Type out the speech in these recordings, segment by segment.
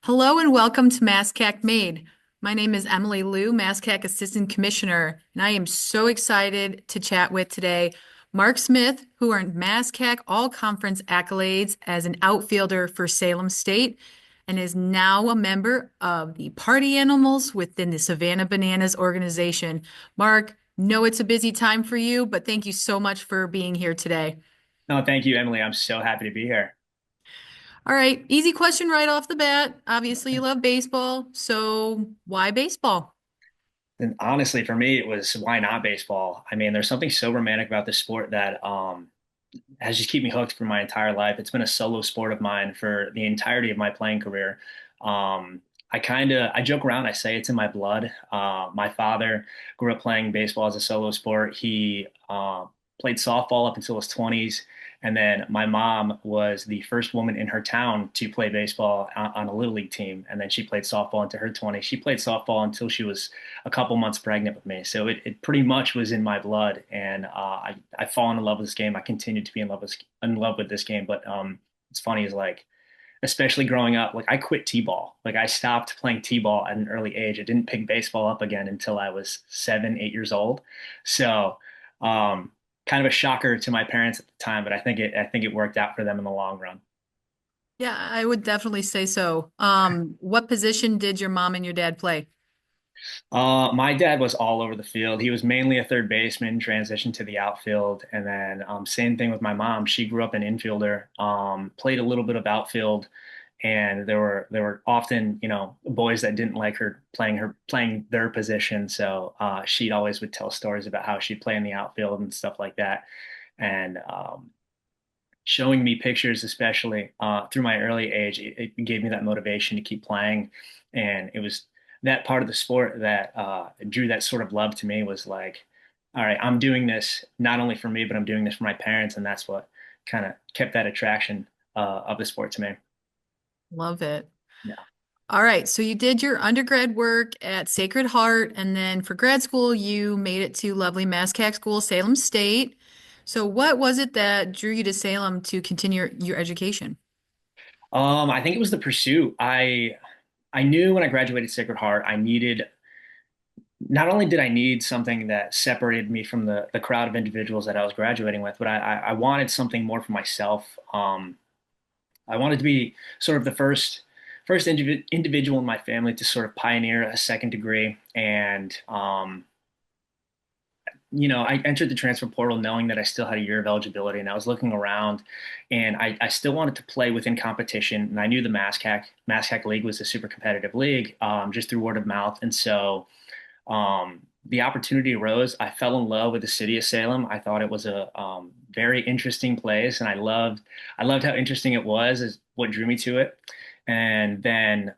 Hello and welcome to MASCAC Made. My name is Emily Liu, MASCAC Assistant Commissioner, and I am so excited to chat with today Mark Smith, who earned MASCAC All-Conference accolades as an outfielder for Salem State and is now a member of the Party Animals within the Savannah Bananas organization. Mark, know it's a busy time for you, but thank you so much for being here today. No, thank you, Emily. I'm so happy to be here. All right, easy question right off the bat. Obviously, you love baseball, so why baseball? And honestly, for me, it was why not baseball? I mean, there's something so romantic about this sport that has just kept me hooked for my entire life. It's been a solo sport of mine for the entirety of my playing career. I joke around. I say it's in my blood. My father grew up playing baseball as a solo sport. He played softball up until his 20s. And then my mom was the first woman in her town to play baseball on a little league team. And then she played softball into her 20s. She played softball until she was a couple months pregnant with me. So it pretty much was in my blood. And I've fallen in love with this game. I continue to be in love with this game. But it's funny is like, especially growing up, like I quit t-ball. Like I stopped playing t-ball at an early age. I didn't pick baseball up again until I was 7, 8 years old. So kind of a shocker to my parents at the time, but I think it worked out for them in the long run. Yeah, I would definitely say so. What position did your mom and your dad play? My dad was all over the field. He was mainly a third baseman, transitioned to the outfield, and then same thing with my mom. She grew up an infielder, played a little bit of outfield, and there were often, boys that didn't like her playing their position. So she always would tell stories about how she'd play in the outfield and stuff like that. And showing me pictures, especially through my early age, it gave me that motivation to keep playing. And it was that part of the sport that drew that sort of love to me was like, all right, I'm doing this not only for me, but I'm doing this for my parents. And that's what kind of kept that attraction of the sport to me. Love it. Yeah. All right, so you did your undergrad work at Sacred Heart, and then for grad school, you made it to lovely MASCAC school, Salem State. So, what was it that drew you to Salem to continue your education? I think it was the pursuit. I knew when I graduated Sacred Heart, I needed not only did I need something that separated me from the crowd of individuals that I was graduating with, but I wanted something more for myself. I wanted to be sort of the first individual in my family to sort of pioneer a second degree. And I entered the transfer portal knowing that I still had a year of eligibility, and I was looking around, and I still wanted to play within competition. And I knew the MASCAC league was a super competitive league, just through word of mouth. And so the opportunity arose. I fell in love with the city of Salem. I thought it was a very interesting place, and I loved how interesting it was, is what drew me to it. And then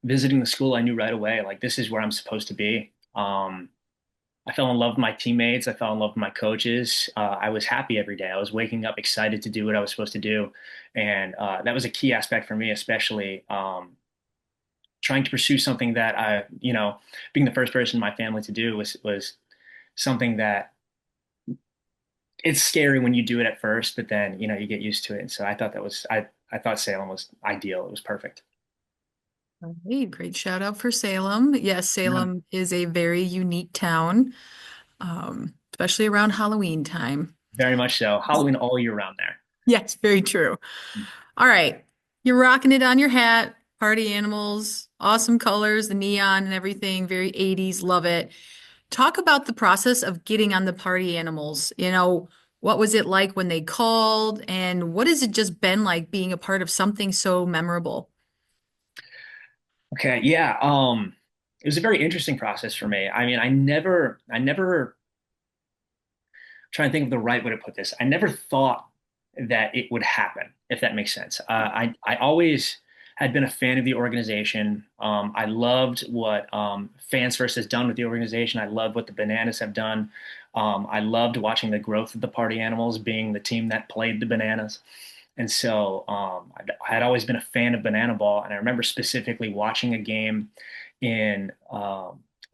visiting the school, I knew right away, like this is where I'm supposed to be. I fell in love with my teammates. I fell in love with my coaches. I was happy every day. I was waking up excited to do what I was supposed to do, and that was a key aspect for me, especially trying to pursue something that being the first person in my family to do was something that it's scary when you do it at first, but then you get used to it. And so I thought Salem was ideal. It was perfect. Hey, great shout out for Salem. Yes, Yeah. Salem is a very unique town, especially around Halloween time. Very much so. Halloween all year round there. Yes, very true. All right. You're rocking it on your hat. Party animals, awesome colors, the neon and everything, very 80s, love it. Talk about the process of getting on the party animals. What was it like when they called, and what has it just been like being a part of something so memorable? Okay, yeah. It was a very interesting process for me. I mean, I never trying to think of the right way to put this. I never thought that it would happen, if that makes sense. I always had been a fan of the organization. I loved what Fans First has done with the organization. I loved what the Bananas have done. I loved watching the growth of the Party Animals, being the team that played the Bananas. And so I had always been a fan of banana ball. And I remember specifically watching a game in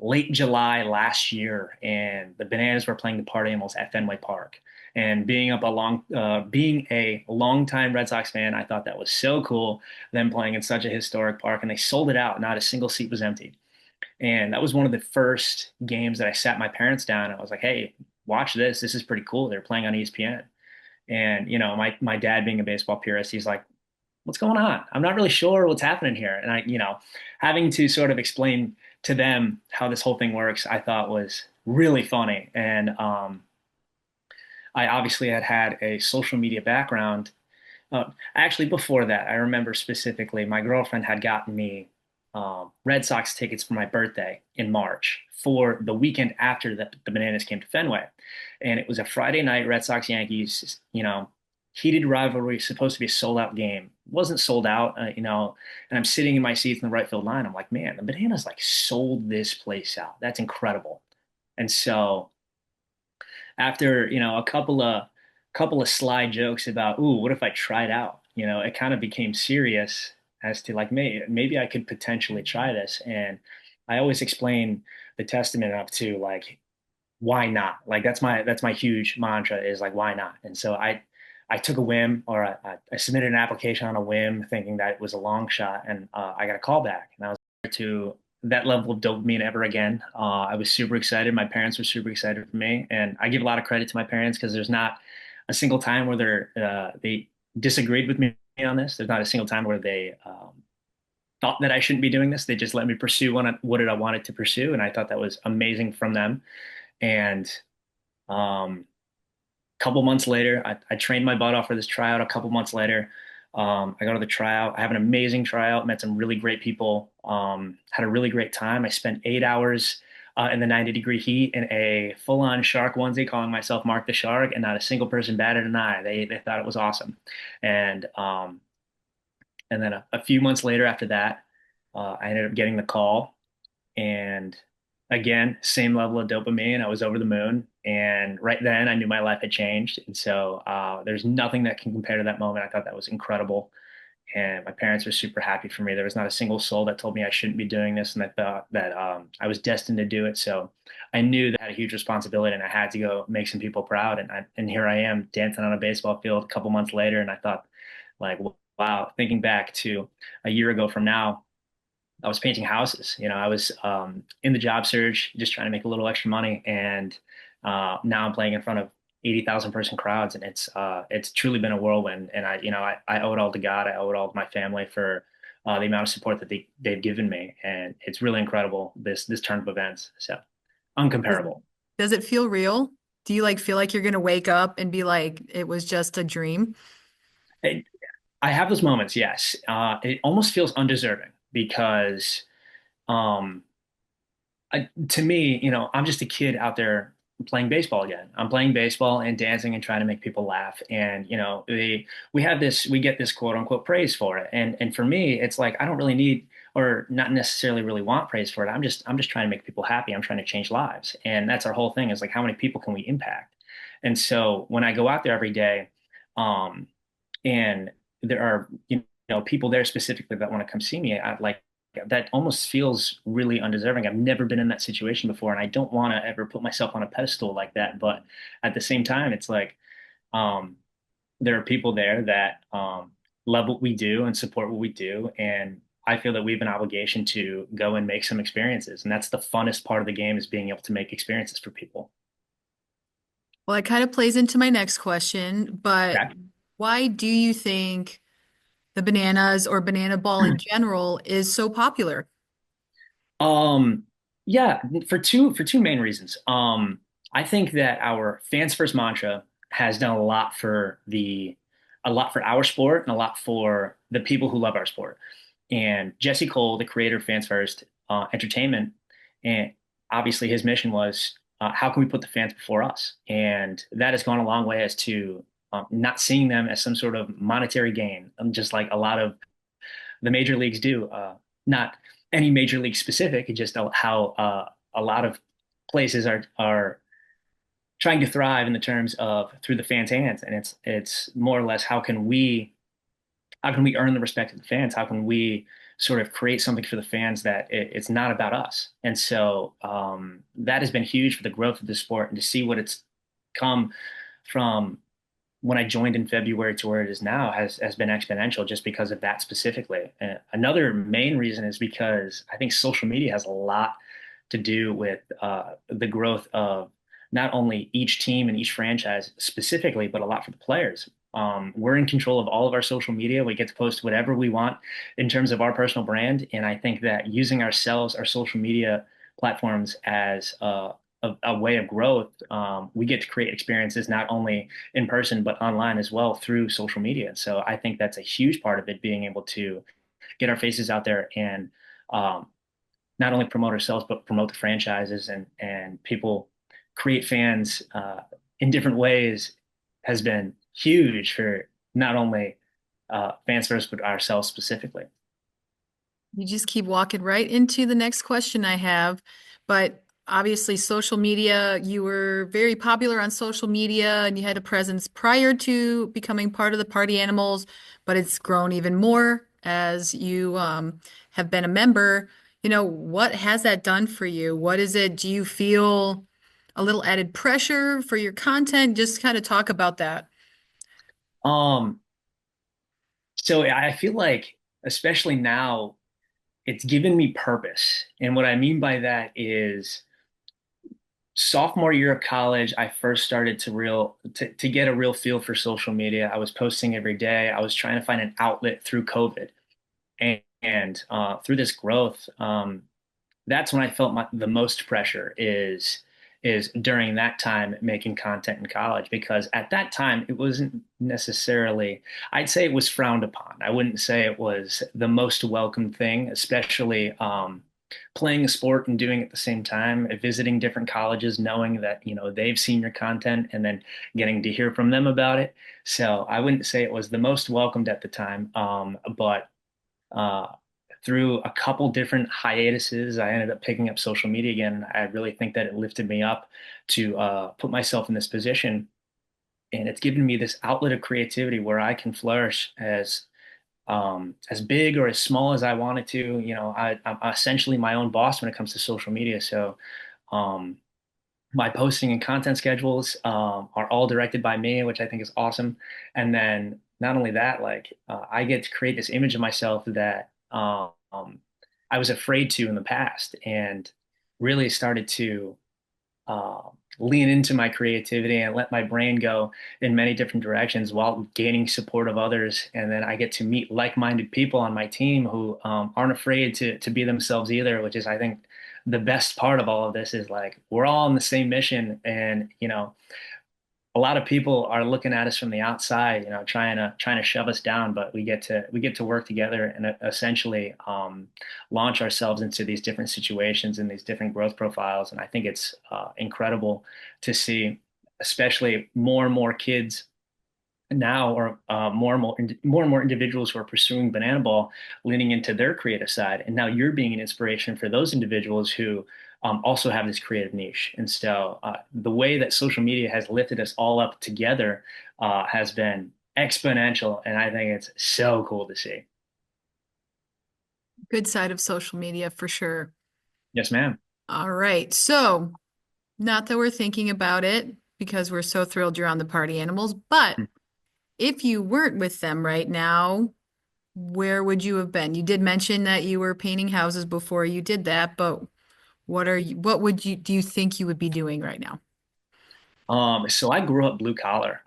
late July last year, and the Bananas were playing the Party Animals at Fenway Park. And being a longtime Red Sox fan, I thought that was so cool. Them playing in such a historic park, and they sold it out. Not a single seat was empty. And that was one of the first games that I sat my parents down. And I was like, "Hey, watch this. This is pretty cool. They're playing on ESPN." And my dad being a baseball purist, he's like, "What's going on? I'm not really sure what's happening here." And having to sort of explain to them how this whole thing works, I thought was really funny. And I obviously had a social media background. Actually, before that, I remember specifically my girlfriend had gotten me Red Sox tickets for my birthday in March for the weekend after the Bananas came to Fenway. And it was a Friday night, Red Sox Yankees, heated rivalry, supposed to be a sold out game. Wasn't sold out, and I'm sitting in my seats in the right field line. I'm like, man, the Bananas like sold this place out. That's incredible. And so after a couple of sly jokes about, ooh, what if I tried out, it kind of became serious as to like, maybe I could potentially try this. And I always explain the testament up to like, why not? Like that's my huge mantra is like, why not? And so I took a whim, or I submitted an application on a whim thinking that it was a long shot, and I got a call back, and I was to that level of dopamine ever again. I was super excited. My parents were super excited for me, and I give a lot of credit to my parents because there's not a single time where they disagreed with me on this. There's not a single time where they thought that I shouldn't be doing this. They just let me pursue what I wanted to pursue, and I thought that was amazing from them. And um, couple months later, I trained my butt off for this tryout. A couple months later, I go to the tryout. I have an amazing tryout, met some really great people, had a really great time. I spent 8 hours in the 90-degree heat in a full-on shark onesie, calling myself Mark the Shark, and not a single person batted an eye. They thought it was awesome. And and then a few months later after that, I ended up getting the call, and again, same level of dopamine. I was over the moon. And right then I knew my life had changed. And so there's nothing that can compare to that moment. I thought that was incredible. And my parents were super happy for me. There was not a single soul that told me I shouldn't be doing this, and I thought that I was destined to do it. So I knew that I had a huge responsibility, and I had to go make some people proud. And here I am dancing on a baseball field a couple months later. And I thought, like, wow, thinking back to a year ago from now, I was painting houses. I was in the job search, just trying to make a little extra money, and now I'm playing in front of 80,000 person crowds, and it's truly been a whirlwind. And I owe it all to God. I owe it all to my family for the amount of support that they've given me, and it's really incredible this turn of events. So Does, uncomparable. does it feel real? Do you like feel like you're gonna wake up and be like, it was just a dream? It, I have those moments, yes. It almost feels undeserving because. Um, to me, I'm just a kid out there playing baseball again. I'm playing baseball and dancing and trying to make people laugh. And we get this quote unquote praise for it. And for me, it's like I don't really need or not necessarily really want praise for it. I'm just trying to make people happy. I'm trying to change lives. And that's our whole thing is like how many people can we impact? And so when I go out there every day, um, and there are people there specifically that want to come see me, that almost feels really undeserving. I've never been in that situation before, and I don't want to ever put myself on a pedestal like that. But at the same time, it's like um, there are people there that love what we do and support what we do, and I feel that we have an obligation to go and make some experiences, and that's the funnest part of the game is being able to make experiences for people. Well, it kind of plays into my next question, but Okay. why do you think the bananas or banana ball in general is so popular? Um, yeah, for two main reasons. I think that our fans first mantra has done a lot for our sport and a lot for the people who love our sport. And Jesse Cole, the creator of Fans First Entertainment, and obviously his mission was how can we put the fans before us? And that has gone a long way as to not seeing them as some sort of monetary gain, just like a lot of the major leagues do. Not any major league specific, just how a lot of places are trying to thrive in the terms of through the fans' hands, and it's more or less how can we earn the respect of the fans? How can we sort of create something for the fans that it's not about us. And so that has been huge for the growth of the sport, and to see what it's come from when I joined in February to where it is now has been exponential just because of that specifically. And another main reason is because I think social media has a lot to do with the growth of not only each team and each franchise specifically, but a lot for the players. We're in control of all of our social media. We get to post whatever we want in terms of our personal brand. And I think that using ourselves, our social media platforms as a way of growth, we get to create experiences not only in person, but online as well through social media. So I think that's a huge part of it, being able to get our faces out there and um, not only promote ourselves, but promote the franchises, and people create fans in different ways has been huge for not only fans first, but ourselves specifically. You just keep walking right into the next question I have. But obviously, social media, you were very popular on social media and you had a presence prior to becoming part of the Party Animals, but it's grown even more as you have been a member. What has that done for you? What is it? Do you feel a little added pressure for your content? Just kind of talk about that. Um, so I feel like, especially now, it's given me purpose. And what I mean by that is sophomore year of college, I first started to get a real feel for social media. I was posting every day. I was trying to find an outlet through COVID, and through this growth, that's when I felt the most pressure is during that time making content in college, because at that time it wasn't necessarily, I'd say it was frowned upon. I wouldn't say it was the most welcome thing, especially playing a sport and doing it at the same time, visiting different colleges, knowing that, they've seen your content and then getting to hear from them about it. So I wouldn't say it was the most welcomed at the time, but uh, through a couple different hiatuses, I ended up picking up social media again. I really think that it lifted me up to put myself in this position, and it's given me this outlet of creativity where I can flourish as big or as small as I wanted to. I'm essentially my own boss when it comes to social media. So um, my posting and content schedules are all directed by me, which I think is awesome. And then not only that, like I get to create this image of myself that I was afraid to in the past, and really started to uh, lean into my creativity and let my brain go in many different directions while gaining support of others. And then I get to meet like-minded people on my team who aren't afraid to be themselves either, which is, I think, the best part of all of this is like we're all on the same mission. And a lot of people are looking at us from the outside, trying to shove us down, but we get to work together and essentially launch ourselves into these different situations and these different growth profiles. And I think it's incredible to see, especially more and more kids now, or more and more individuals who are pursuing banana ball, leaning into their creative side, and now you're being an inspiration for those individuals who also have this creative niche. And so the way that social media has lifted us all up together has been exponential, and I think it's so cool to see. Good side of social media for sure. Yes, ma'am. All right. So, not that we're thinking about it because we're so thrilled you're on the Party Animals, but if you weren't with them right now, where would you have been? You did mention that you were painting houses before you did that, but what do you think you would be doing right now? So I grew up blue collar.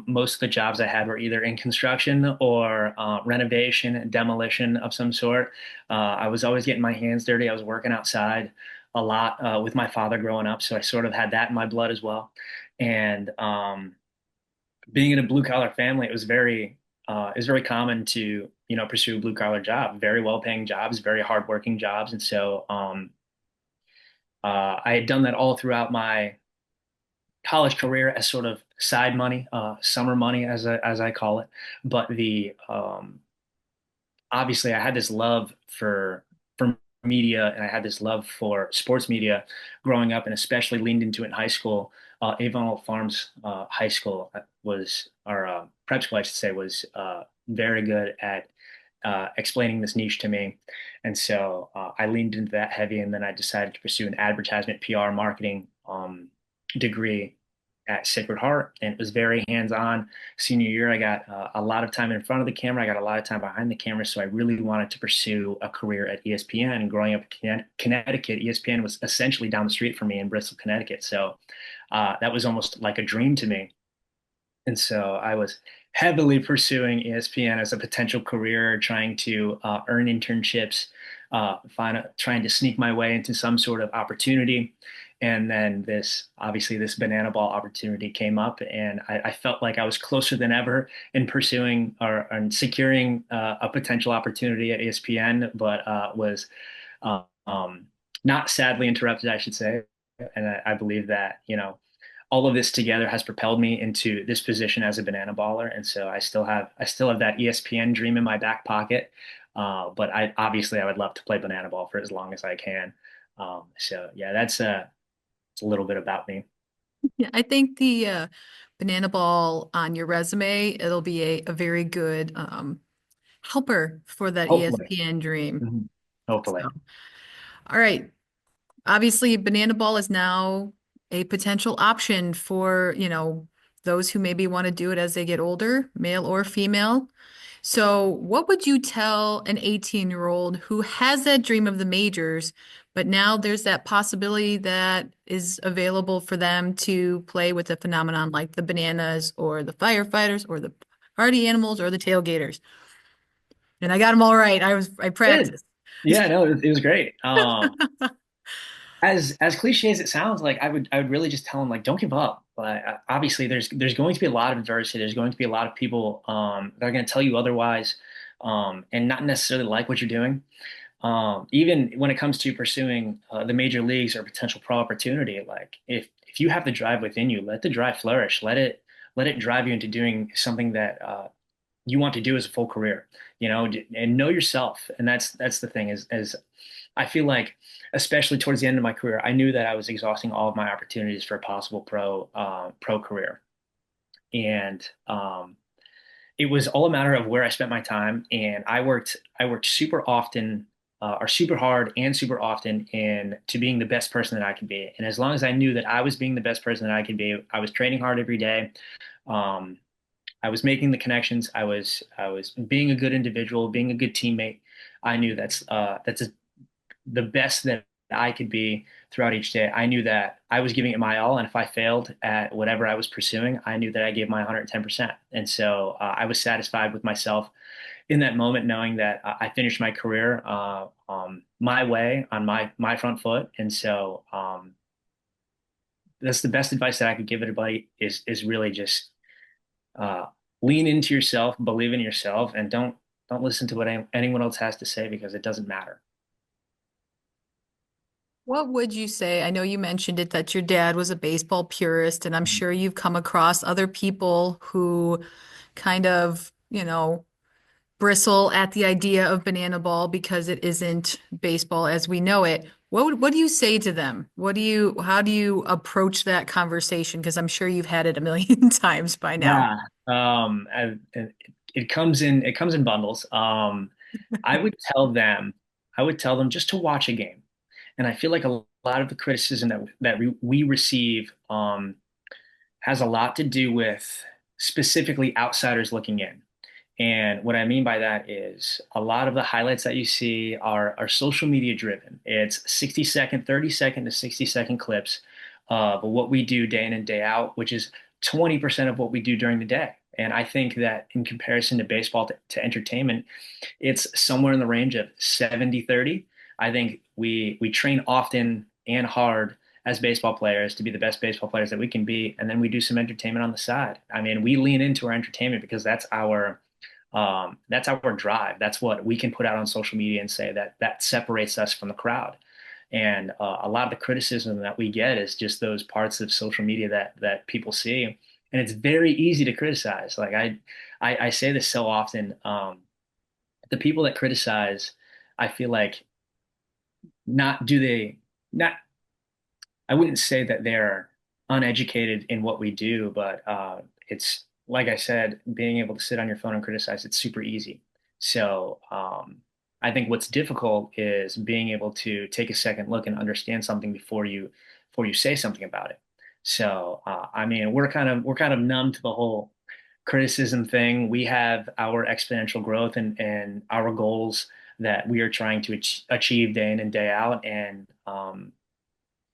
Most of the jobs I had were either in construction or renovation, demolition of some sort. I was always getting my hands dirty. I was working outside a lot with my father growing up, so I sort of had that in my blood as well. And being in a blue collar family, it was very common to pursue a blue collar job, very well paying jobs, very hardworking jobs, and so I had done that all throughout my college career as sort of side money, summer money as I call it. But the obviously I had this love for media, and I had this love for sports media growing up, and especially leaned into it in high school. Avon Farms High School was, or prep school, I should say, was very good at explaining this niche to me. And so I leaned into that heavy, and then I decided to pursue an advertisement PR marketing degree at Sacred Heart, and it was very hands-on. Senior year, I got a lot of time in front of the camera. I got a lot of time behind the camera, so I really wanted to pursue a career at ESPN. And growing up in Connecticut, ESPN was essentially down the street from me in Bristol, Connecticut. So that was almost like a dream to me. And so I was heavily pursuing ESPN as a potential career, trying to earn internships, trying to sneak my way into some sort of opportunity. And then obviously this banana ball opportunity came up, and I felt like I was closer than ever in pursuing or securing a potential opportunity at ESPN, but was um, not sadly interrupted, I should say. And I believe that, all of this together has propelled me into this position as a banana baller. And so I still have that ESPN dream in my back pocket. But I would love to play banana ball for as long as I can. So yeah, it's a little bit about me. Yeah, I think the banana ball on your resume, it'll be a very good helper for that Hopefully. ESPN dream. Mhm. Hopefully. So, all right. Obviously, banana ball is now a potential option for, those who maybe want to do it as they get older, male or female. So, what would you tell an 18-year-old who has that dream of the majors, but now there's that possibility that is available for them to play with a phenomenon like the bananas or the firefighters or the party animals or the tailgaters? And I got them all right. I Good. practiced. Yeah, no, it was great. As cliche as it sounds, like I would really just tell them, like, don't give up. But obviously there's going to be a lot of adversity. There's going to be a lot of people that are going to tell you otherwise, and not necessarily like what you're doing. Even when it comes to pursuing the major leagues or potential pro opportunity, like if you have the drive within you, let the drive flourish. Let it drive you into doing something that you want to do as a full career, and know yourself. And that's the thing is I feel like, especially towards the end of my career, I knew that I was exhausting all of my opportunities for a possible pro career, and it was all a matter of where I spent my time. And I worked super often, or super hard and super often, in to being the best person that I could be. And as long as I knew that I was being the best person that I could be, I was training hard every day. Um, I was making the connections. I was being a good individual, being a good teammate. I knew that's the best that I could be throughout each day. I knew that I was giving it my all, and if I failed at whatever I was pursuing, I knew that I gave my 110%. And so I was satisfied with myself in that moment, knowing that I finished my career my way, on my front foot. And so that's the best advice that I could give anybody, is really just uh, lean into yourself, believe in yourself, and don't listen to what anyone else has to say, because it doesn't matter. What would you say? I know you mentioned it that your dad was a baseball purist, and I'm sure you've come across other people who kind of, bristle at the idea of banana ball because it isn't baseball as we know it. What do you say to them? How do you approach that conversation? Because I'm sure you've had it a million times by now. Yeah. It comes in bundles. I would tell them, I would tell them just to watch a game. And I feel like a lot of the criticism that we receive has a lot to do with specifically outsiders looking in. And what I mean by that is a lot of the highlights that you see are social media driven. It's 60-second, 30-second to 60-second clips of what we do day in and day out, which is 20% of what we do during the day. And I think that in comparison to baseball, to entertainment, it's somewhere in the range of 70-30. I think we train often and hard as baseball players to be the best baseball players that we can be, and then we do some entertainment on the side. I mean, we lean into our entertainment because that's our drive. That's what we can put out on social media and say that separates us from the crowd. And a lot of the criticism that we get is just those parts of social media that people see, and it's very easy to criticize. Like I say this so often. The people that criticize, I feel like, not do they not. I wouldn't say that they're uneducated in what we do, but it's like I said, being able to sit on your phone and criticize, it's super easy. So I think what's difficult is being able to take a second look and understand something before you say something about it. So I mean, we're kind of numb to the whole criticism thing. We have our exponential growth and our goals that we are trying to achieve day in and day out, and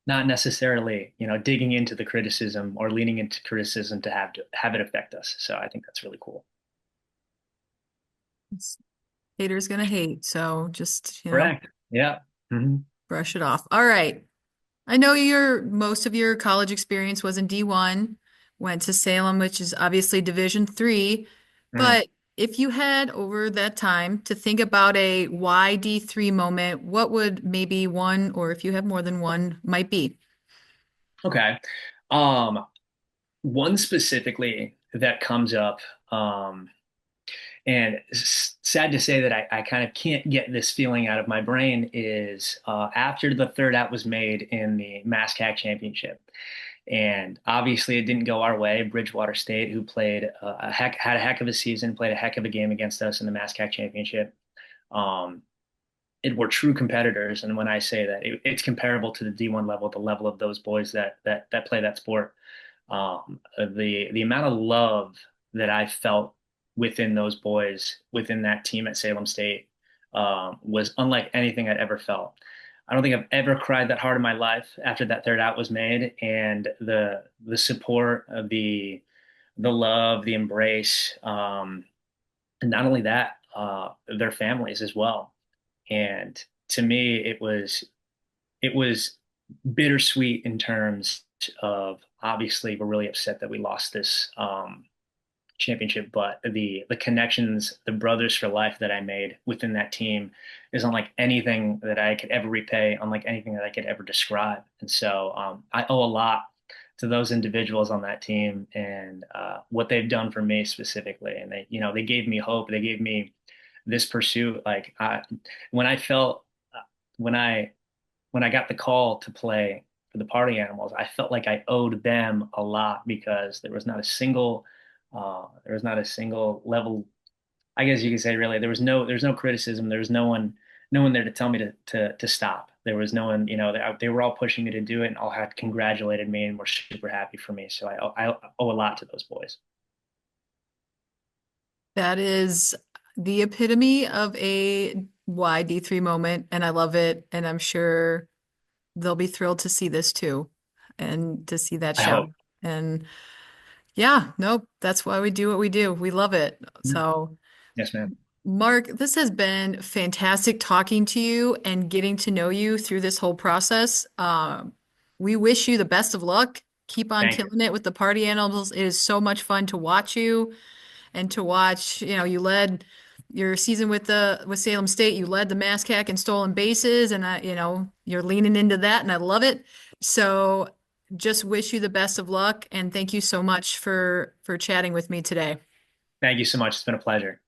not necessarily, digging into the criticism or leaning into criticism to have it affect us. So I think that's really cool. Haters gonna hate, so just, Correct. Yeah. Mhm. brush it off. All right. I know your most of your college experience was in D1, went to Salem, which is obviously Division 3, Mhm. but if you had over that time to think about a why D3 moment, what would maybe one, or if you have more than one, might be? Okay. Um, One specifically that comes up, and sad to say that I kind of can't get this feeling out of my brain is after the third out was made in the MASCAC championship. And obviously, it didn't go our way. Bridgewater State, who had a heck of a season, played a heck of a game against us in the MASCAC championship. Um, it were true competitors, and when I say that, it's comparable to the D1 level, the level of those boys that play that sport. The amount of love that I felt within those boys, within that team at Salem State, was unlike anything I'd ever felt. I don't think I've ever cried that hard in my life after that third out was made, and the support of the love, the embrace, and not only that, their families as well. And to me, it was bittersweet in terms of obviously we're really upset that we lost this championship, but the connections, the brothers for life that I made within that team is unlike anything that I could ever repay, unlike anything that I could ever describe. And so I owe a lot to those individuals on that team and what they've done for me specifically. And they gave me hope. They gave me this pursuit. When I felt when I when I got the call to play for the Party Animals, I felt like I owed them a lot because there was not a single level. I guess you could say really there was no criticism. There was no one there to tell me to stop. There was no one, they were all pushing me to do it and all had congratulated me and were super happy for me. So I owe a lot to those boys. That is the epitome of a why D3 moment, and I love it, and I'm sure they'll be thrilled to see this too and to see that I show. hope. And yeah, nope, that's why we do what we do. We love it. Mhm. So, Yes, ma'am. Mark, this has been fantastic talking to you and getting to know you through this whole process. We wish you the best of luck. Keep on Thank you. killing it with the party animals. It is so much fun to watch you and to watch, you led your season with Salem State, you led the MASCAC in stolen bases, and you're leaning into that, and I love it. So just wish you the best of luck, and thank you so much for chatting with me today. Thank you so much. It's been a pleasure.